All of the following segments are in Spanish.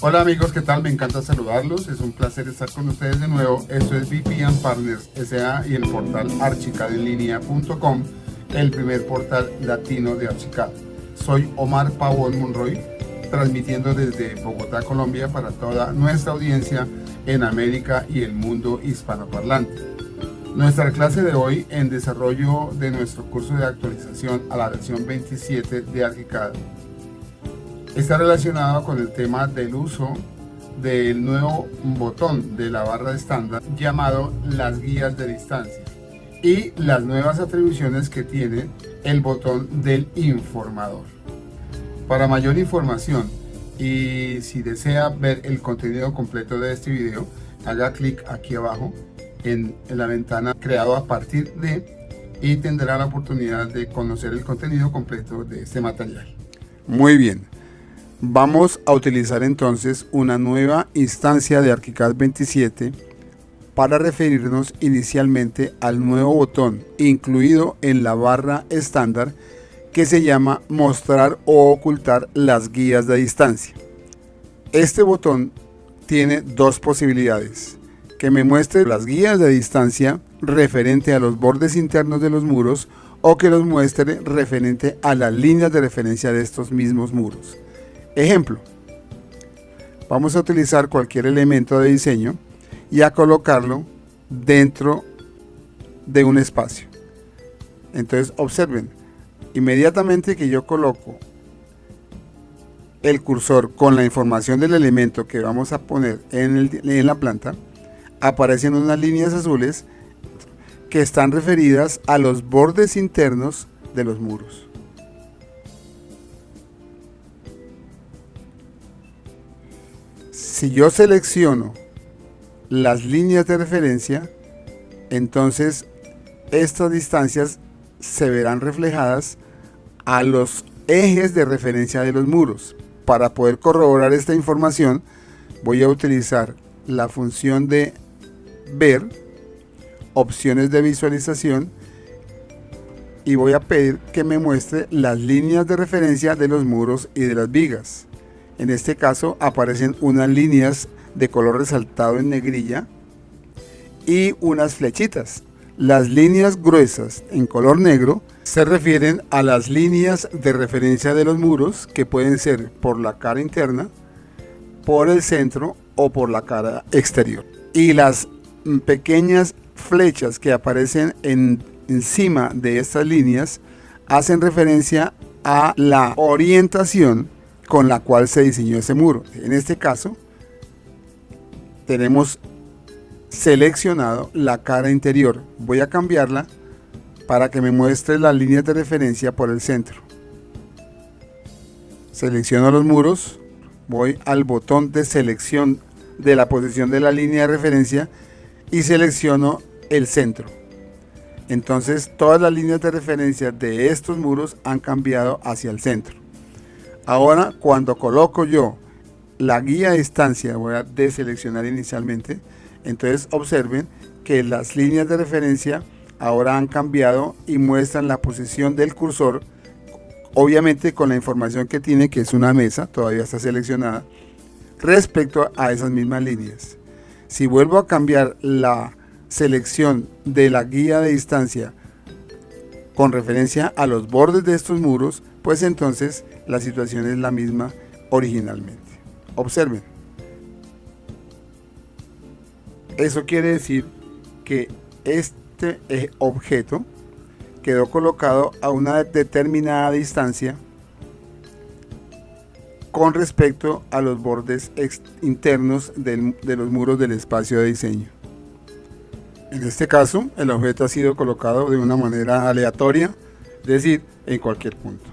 Hola amigos, ¿qué tal? Me encanta saludarlos, es un placer estar con ustedes de nuevo. Esto es VP Partners S.A. y el portal archicadenlinea.com, el primer portal latino de Archicad. Soy Omar Pavón Monroy, transmitiendo desde Bogotá, Colombia, para toda nuestra audiencia en América y el mundo hispanoparlante. Nuestra clase de hoy en desarrollo de nuestro curso de actualización a la versión 27 de Archicad está relacionado con el tema del uso del nuevo botón de la barra estándar llamado las guías de distancia y las nuevas atribuciones que tiene el botón del informador. Para mayor información y si desea ver el contenido completo de este video, haga clic aquí abajo en la ventana creado a partir de y tendrá la oportunidad de conocer el contenido completo de este material. Muy bien. Vamos a utilizar entonces una nueva instancia de ArchiCAD 27 para referirnos inicialmente al nuevo botón incluido en la barra estándar que se llama mostrar o ocultar las guías de distancia. Este botón tiene dos posibilidades: que me muestre las guías de distancia referente a los bordes internos de los muros o que los muestre referente a las líneas de referencia de estos mismos muros. Ejemplo, vamos a utilizar cualquier elemento de diseño y a colocarlo dentro de un espacio. Entonces observen, inmediatamente que yo coloco el cursor con la información del elemento que vamos a poner en la planta, aparecen unas líneas azules que están referidas a los bordes internos de los muros. Si yo selecciono las líneas de referencia, entonces estas distancias se verán reflejadas a los ejes de referencia de los muros. Para poder corroborar esta información, voy a utilizar la función de ver, opciones de visualización, y voy a pedir que me muestre las líneas de referencia de los muros y de las vigas. En este caso aparecen unas líneas de color resaltado en negrilla y unas flechitas. Las líneas gruesas en color negro se refieren a las líneas de referencia de los muros, que pueden ser por la cara interna, por el centro o por la cara exterior. Y las pequeñas flechas que aparecen encima de estas líneas hacen referencia a la orientación con la cual se diseñó ese muro. En este caso tenemos seleccionado la cara interior. Voy a cambiarla para que me muestre las líneas de referencia por el centro. Selecciono los muros, voy al botón de selección de la posición de la línea de referencia y selecciono el centro. Entonces todas las líneas de referencia de estos muros han cambiado hacia el centro. Ahora, cuando coloco yo la guía de distancia, voy a deseleccionar inicialmente, entonces observen que las líneas de referencia ahora han cambiado y muestran la posición del cursor, obviamente con la información que tiene, que es una mesa, todavía está seleccionada, respecto a esas mismas líneas. Si vuelvo a cambiar la selección de la guía de distancia con referencia a los bordes de estos muros, pues entonces la situación es la misma originalmente. Observen. Eso quiere decir que este objeto quedó colocado a una determinada distancia con respecto a los bordes internos de los muros del espacio de diseño. En este caso, el objeto ha sido colocado de una manera aleatoria, es decir, en cualquier punto.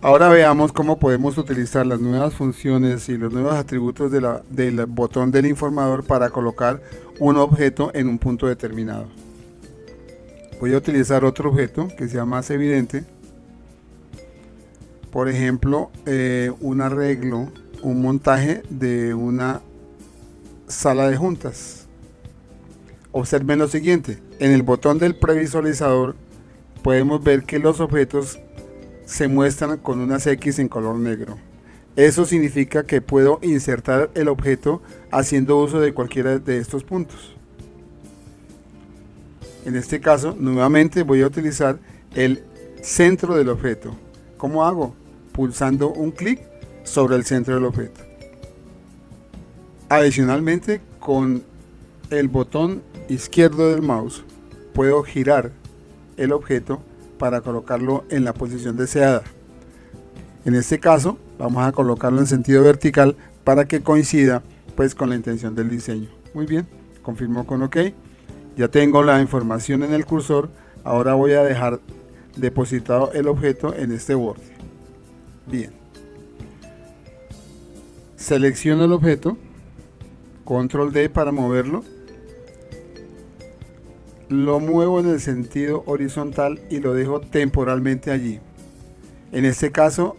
Ahora veamos cómo podemos utilizar las nuevas funciones y los nuevos atributos del botón del informador para colocar un objeto en un punto determinado. Voy a utilizar otro objeto que sea más evidente. Por ejemplo, un arreglo, un montaje de una sala de juntas. Observen lo siguiente: en el botón del previsualizador podemos ver que los objetos se muestran con unas X en color negro. Eso significa que puedo insertar el objeto haciendo uso de cualquiera de estos puntos. En este caso, nuevamente voy a utilizar el centro del objeto. ¿Cómo hago? Pulsando un clic sobre el centro del objeto. Adicionalmente, con el botón izquierdo del mouse puedo girar el objeto para colocarlo en la posición deseada. En este caso vamos a colocarlo en sentido vertical para que coincida pues con la intención del diseño. Muy bien, confirmo con OK. Ya tengo la información en el cursor. Ahora voy a dejar depositado el objeto en este borde. Bien, selecciono el objeto, control D para moverlo, lo muevo en el sentido horizontal y lo dejo temporalmente allí. En este caso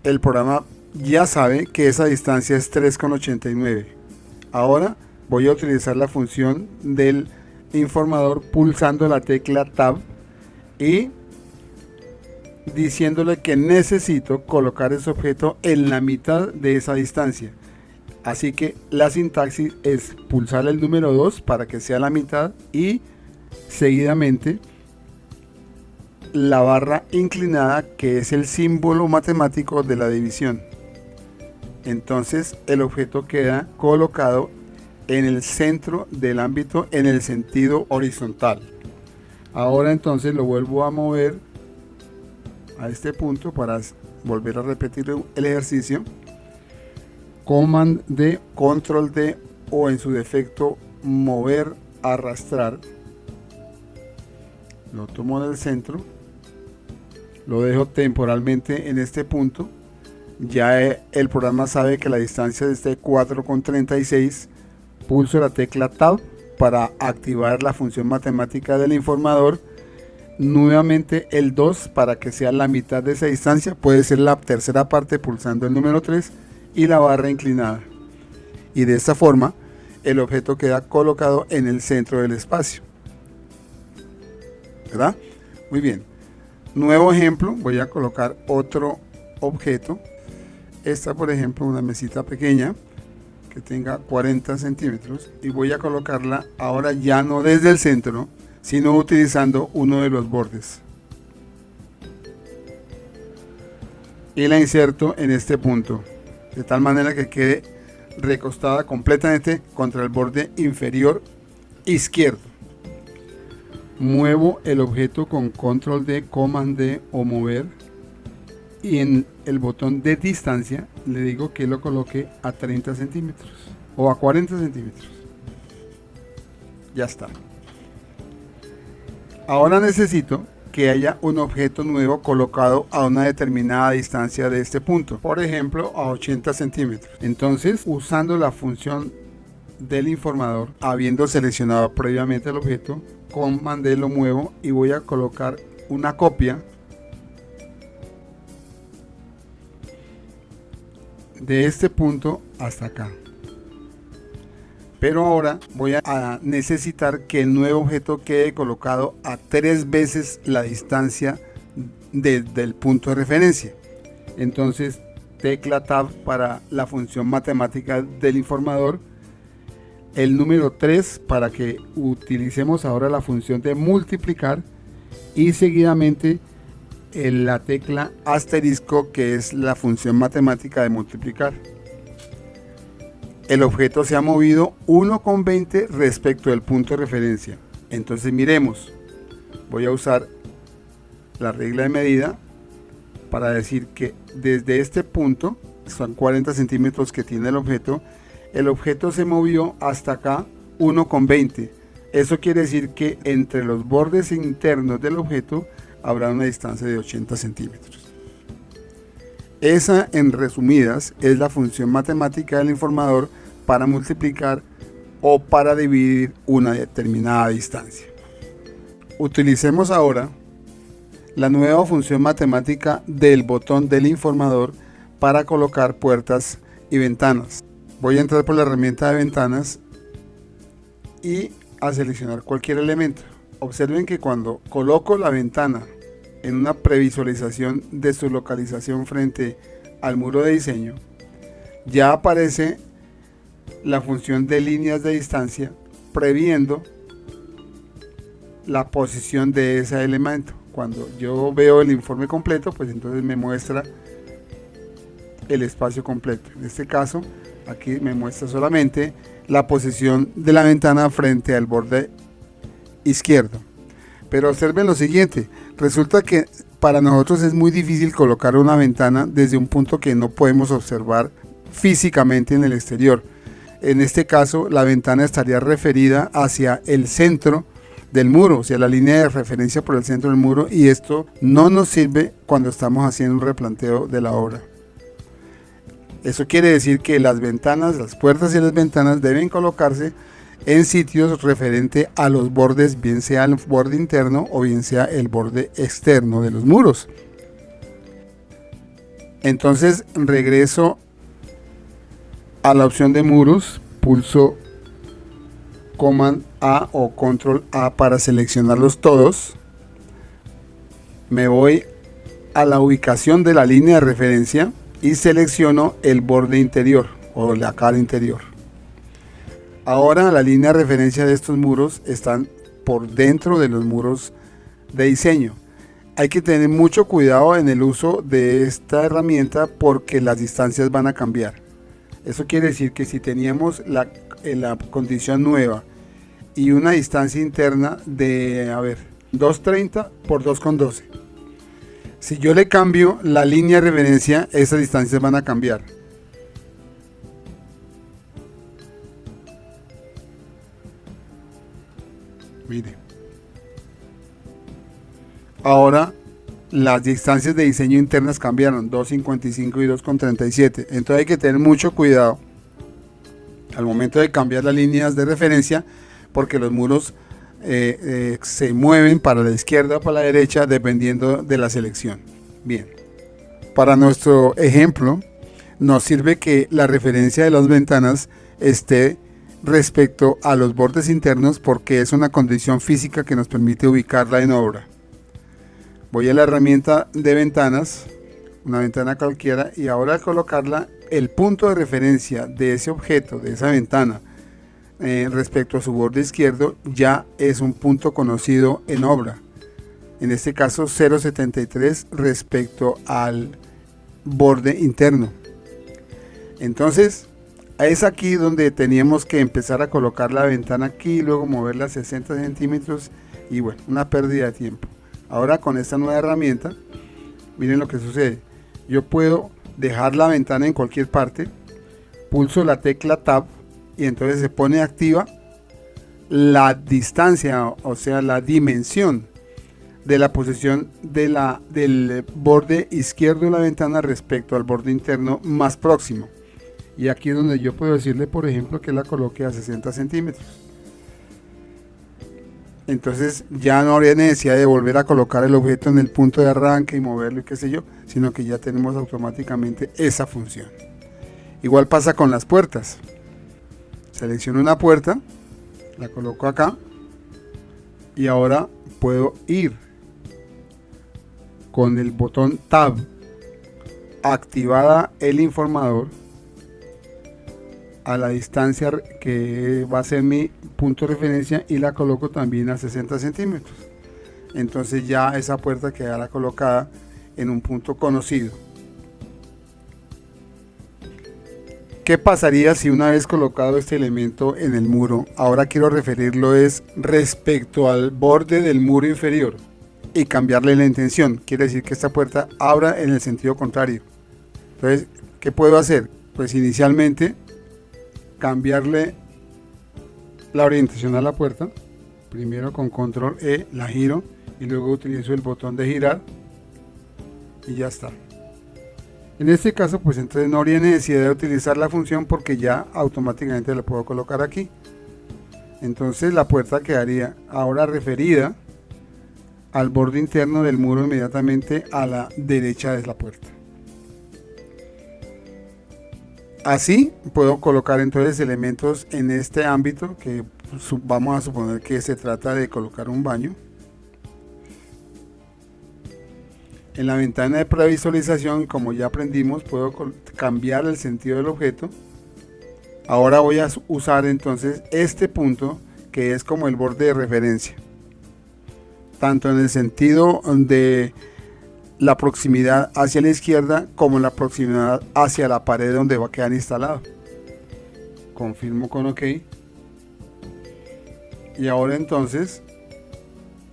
el programa ya sabe que esa distancia es 3,89. Ahora voy a utilizar la función del informador pulsando la tecla Tab y diciéndole que necesito colocar ese objeto en la mitad de esa distancia. Así que la sintaxis es pulsar el número 2 para que sea la mitad y seguidamente la barra inclinada, que es el símbolo matemático de la división. Entonces el objeto queda colocado en el centro del ámbito en el sentido horizontal. Ahora entonces lo vuelvo a mover a este punto para volver a repetir el ejercicio. Command D, control D o en su defecto mover, arrastrar. Lo tomo del centro, lo dejo temporalmente en este punto. Ya el programa sabe que la distancia es de 4,36. Pulso la tecla Tab para activar la función matemática del informador. Nuevamente el 2 para que sea la mitad de esa distancia. Puede ser la tercera parte pulsando el número 3 y la barra inclinada. Y de esta forma el objeto queda colocado en el centro del espacio. ¿Verdad? Muy bien. Nuevo ejemplo. Voy a colocar otro objeto. Esta, por ejemplo, una mesita pequeña que tenga 40 centímetros y voy a colocarla ahora ya no desde el centro, sino utilizando uno de los bordes y la inserto en este punto de tal manera que quede recostada completamente contra el borde inferior izquierdo. Muevo el objeto con control D, command D o mover, y en el botón de distancia le digo que lo coloque a 30 centímetros o a 40 centímetros. Ya está. Ahora necesito que haya un objeto nuevo colocado a una determinada distancia de este punto, por ejemplo a 80 centímetros. Entonces, usando la función del informador, habiendo seleccionado previamente el objeto, command D lo muevo y voy a colocar una copia de este punto hasta acá. Pero ahora voy a necesitar que el nuevo objeto quede colocado a 3 veces la distancia del punto de referencia. Entonces tecla Tab para la función matemática del informador, el número 3 para que utilicemos ahora la función de multiplicar y seguidamente la tecla asterisco, que es la función matemática de multiplicar. El objeto se ha movido 1,20 respecto del punto de referencia. Entonces miremos, voy a usar la regla de medida para decir que desde este punto, son 40 centímetros que tiene el objeto se movió hasta acá 1,20. Eso quiere decir que entre los bordes internos del objeto habrá una distancia de 80 centímetros. Esa, en resumidas, es la función matemática del informador para multiplicar o para dividir una determinada distancia. Utilicemos ahora la nueva función matemática del botón del informador para colocar puertas y ventanas. Voy a entrar por la herramienta de ventanas y a seleccionar cualquier elemento. Observen que cuando coloco la ventana en una previsualización de su localización frente al muro de diseño, ya aparece la función de líneas de distancia previendo la posición de ese elemento. Cuando yo veo el informe completo, pues entonces me muestra el espacio completo. En este caso, aquí me muestra solamente la posición de la ventana frente al borde izquierdo. Pero observen lo siguiente, resulta que para nosotros es muy difícil colocar una ventana desde un punto que no podemos observar físicamente en el exterior. En este caso, la ventana estaría referida hacia el centro del muro, o sea, la línea de referencia por el centro del muro, y esto no nos sirve cuando estamos haciendo un replanteo de la obra. Eso quiere decir que las ventanas, las puertas y las ventanas deben colocarse en sitios referente a los bordes, bien sea el borde interno o bien sea el borde externo de los muros. Entonces regreso a la opción de muros, pulso Command A o Control A para seleccionarlos todos. Me voy a la ubicación de la línea de referencia y selecciono el borde interior o la cara interior. Ahora la línea de referencia de estos muros están por dentro de los muros de diseño. Hay que tener mucho cuidado en el uso de esta herramienta porque las distancias van a cambiar. Eso quiere decir que si teníamos la condición nueva y una distancia interna de 2.30 por 2.12, si yo le cambio la línea de referencia, esas distancias van a cambiar. Mire. Ahora las distancias de diseño internas cambiaron, 2.55 y 2.37. Entonces hay que tener mucho cuidado al momento de cambiar las líneas de referencia, porque los muros se mueven para la izquierda o para la derecha dependiendo de la selección. Bien, para nuestro ejemplo nos sirve que la referencia de las ventanas esté respecto a los bordes internos porque es una condición física que nos permite ubicarla en obra. Voy a la herramienta de ventanas, una ventana cualquiera, y ahora al colocarla, el punto de referencia de ese objeto, de esa ventana, respecto a su borde izquierdo, ya es un punto conocido en obra. En este caso 0.73 respecto al borde interno. Entonces es aquí donde teníamos que empezar a colocar la ventana aquí, luego moverla a 60 centímetros y bueno, una pérdida de tiempo. Ahora con esta nueva herramienta, miren lo que sucede. Yo puedo dejar la ventana en cualquier parte, pulso la tecla Tab y entonces se pone activa la distancia, o sea, la dimensión de la posición del borde izquierdo de la ventana respecto al borde interno más próximo. Y aquí es donde yo puedo decirle, por ejemplo, que la coloque a 60 centímetros. Entonces ya no habría necesidad de volver a colocar el objeto en el punto de arranque y moverlo y qué sé yo, sino que ya tenemos automáticamente esa función. Igual pasa con las puertas. Selecciono una puerta, la coloco acá y ahora puedo ir con el botón Tab activada el informador a la distancia que va a ser mi punto de referencia y la coloco también a 60 centímetros. Entonces ya esa puerta quedará colocada en un punto conocido. ¿Qué pasaría si una vez colocado este elemento en el muro, ahora quiero referirlo es respecto al borde del muro inferior y cambiarle la intención? Quiere decir que esta puerta abra en el sentido contrario. Entonces, ¿qué puedo hacer? Pues inicialmente cambiarle la orientación a la puerta, primero con control E la giro y luego utilizo el botón de girar y ya está. En este caso pues entonces no habría necesidad de utilizar la función porque ya automáticamente la puedo colocar aquí. Entonces la puerta quedaría ahora referida al borde interno del muro inmediatamente a la derecha de la puerta. Así puedo colocar entonces elementos en este ámbito que vamos a suponer que se trata de colocar un baño. En la ventana de previsualización, como ya aprendimos, puedo cambiar el sentido del objeto. Ahora voy a usar entonces este punto, que es como el borde de referencia, tanto en el sentido de la proximidad hacia la izquierda como la proximidad hacia la pared donde va a quedar instalado. Confirmo con OK. Y ahora entonces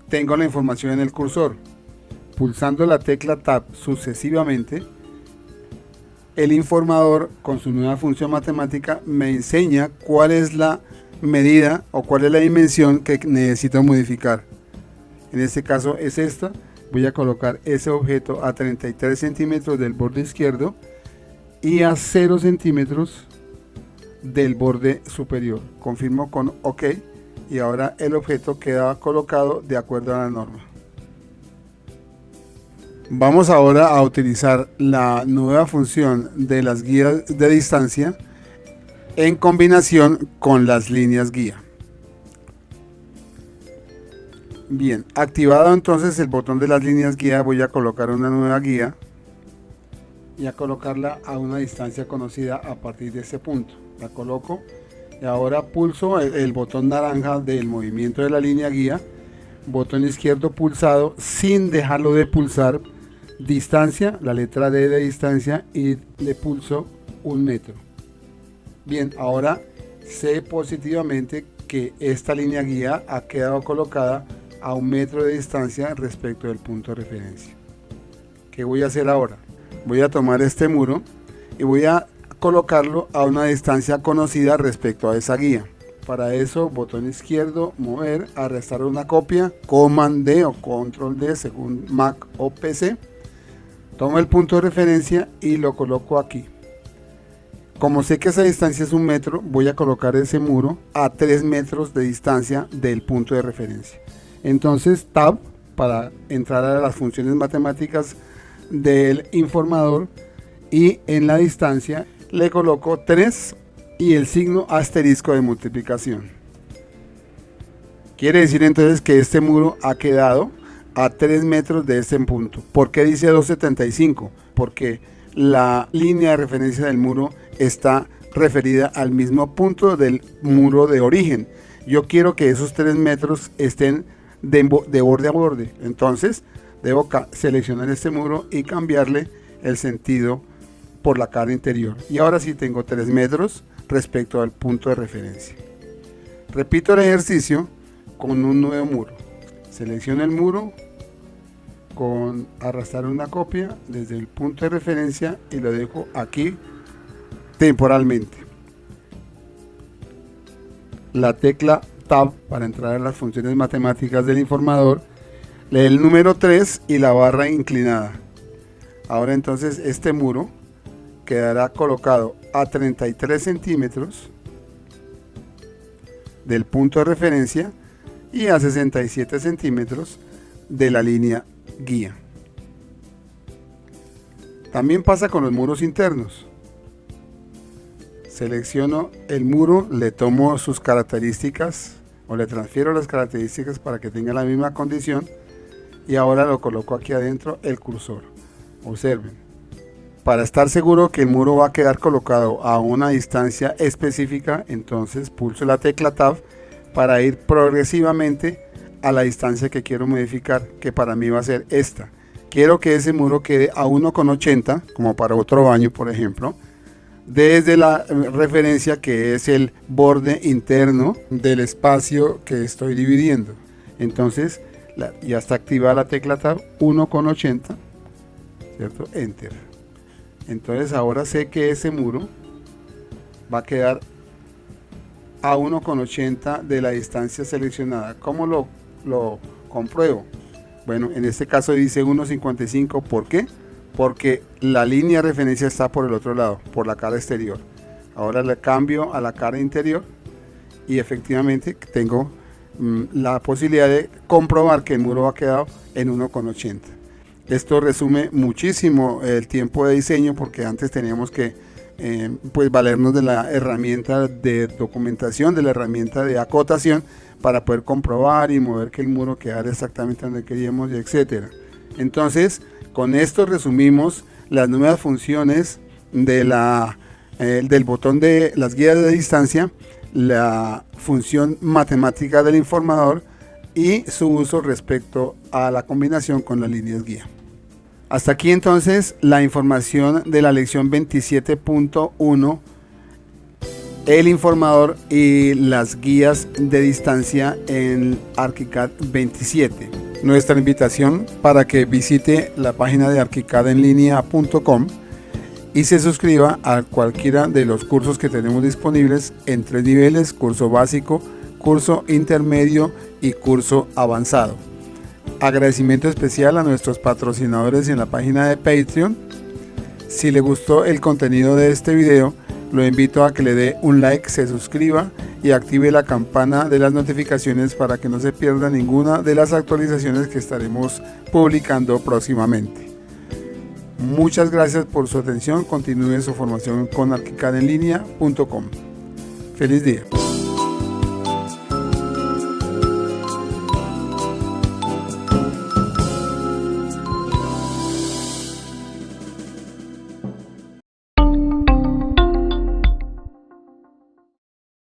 tengo la información en el cursor. Pulsando la tecla Tab sucesivamente, el informador con su nueva función matemática me enseña cuál es la medida o cuál es la dimensión que necesito modificar. En este caso es esta. Voy a colocar ese objeto a 33 centímetros del borde izquierdo y a 0 centímetros del borde superior. Confirmo con OK y ahora el objeto queda colocado de acuerdo a la norma. Vamos ahora a utilizar la nueva función de las guías de distancia en combinación con las líneas guía. Bien, activado entonces el botón de las líneas guía, voy a colocar una nueva guía y a colocarla a una distancia conocida a partir de este punto. La coloco y ahora pulso el botón naranja del movimiento de la línea guía, botón izquierdo pulsado sin dejarlo de pulsar, distancia, la letra D de distancia, y le pulso 1 metro. Bien, ahora sé positivamente que esta línea guía ha quedado colocada a 1 metro de distancia respecto del punto de referencia. ¿Qué voy a hacer ahora? Voy a tomar este muro y voy a colocarlo a una distancia conocida respecto a esa guía. Para eso, botón izquierdo, mover, arrastrar una copia, Command D o Control D según Mac o PC. Tomo el punto de referencia y lo coloco aquí. Como sé que esa distancia es 1 metro, voy a colocar ese muro a 3 metros de distancia del punto de referencia. Entonces Tab para entrar a las funciones matemáticas del informador y en la distancia le coloco 3 y el signo asterisco de multiplicación. Quiere decir entonces que este muro ha quedado a 3 metros de este punto. ¿Por qué dice 275? Porque la línea de referencia del muro está referida al mismo punto del muro de origen. Yo quiero que esos 3 metros estén de borde a borde. Entonces debo seleccionar este muro y cambiarle el sentido por la cara interior. Y ahora sí tengo 3 metros respecto al punto de referencia. Repito el ejercicio con un nuevo muro. Selecciono el muro con arrastrar una copia desde el punto de referencia y lo dejo aquí temporalmente. La tecla Tab para entrar a las funciones matemáticas del informador, lee el número 3 y la barra inclinada. Ahora entonces este muro quedará colocado a 33 centímetros del punto de referencia y a 67 centímetros de la línea guía. También pasa con los muros internos. Selecciono el muro, le tomo sus características o le transfiero las características para que tenga la misma condición y ahora lo coloco aquí adentro el cursor. Observen. Para estar seguro que el muro va a quedar colocado a una distancia específica, entonces pulso la tecla Tab para ir progresivamente a la distancia que quiero modificar, que para mí va a ser esta. Quiero que ese muro quede a 1,80, como para otro baño por ejemplo, desde la referencia que es el borde interno del espacio que estoy dividiendo. Entonces ya está activada la tecla Tab, 1,80, ¿cierto? Enter. Entonces ahora sé que ese muro va a quedar a 1,80 de la distancia seleccionada. ¿Cómo lo compruebo? Bueno, en este caso dice 1,55. ¿Por qué? Porque la línea de referencia está por el otro lado, por la cara exterior. Ahora le cambio a la cara interior y efectivamente tengo la posibilidad de comprobar que el muro ha quedado en 1,80. Esto resume muchísimo el tiempo de diseño, porque antes teníamos que pues valernos de la herramienta de documentación, de la herramienta de acotación para poder comprobar y mover que el muro quedara exactamente donde queríamos, y etcétera. Entonces, Con esto resumimos las nuevas funciones de del botón de las guías de distancia, la función matemática del informador y su uso respecto a la combinación con las líneas guía. Hasta aquí entonces la información de la lección 27.1, el informador y las guías de distancia en ArchiCAD 27. Nuestra invitación para que visite la página de archicadenlinea.com y se suscriba a cualquiera de los cursos que tenemos disponibles en 3 niveles: curso básico, curso intermedio y curso avanzado. Agradecimiento especial a nuestros patrocinadores en la página de Patreon. Si le gustó el contenido de este video, lo invito a que le dé un like, se suscriba y active la campana de las notificaciones para que no se pierda ninguna de las actualizaciones que estaremos publicando próximamente. Muchas gracias por su atención. Continúe su formación con archicadenlinea.com. Feliz día.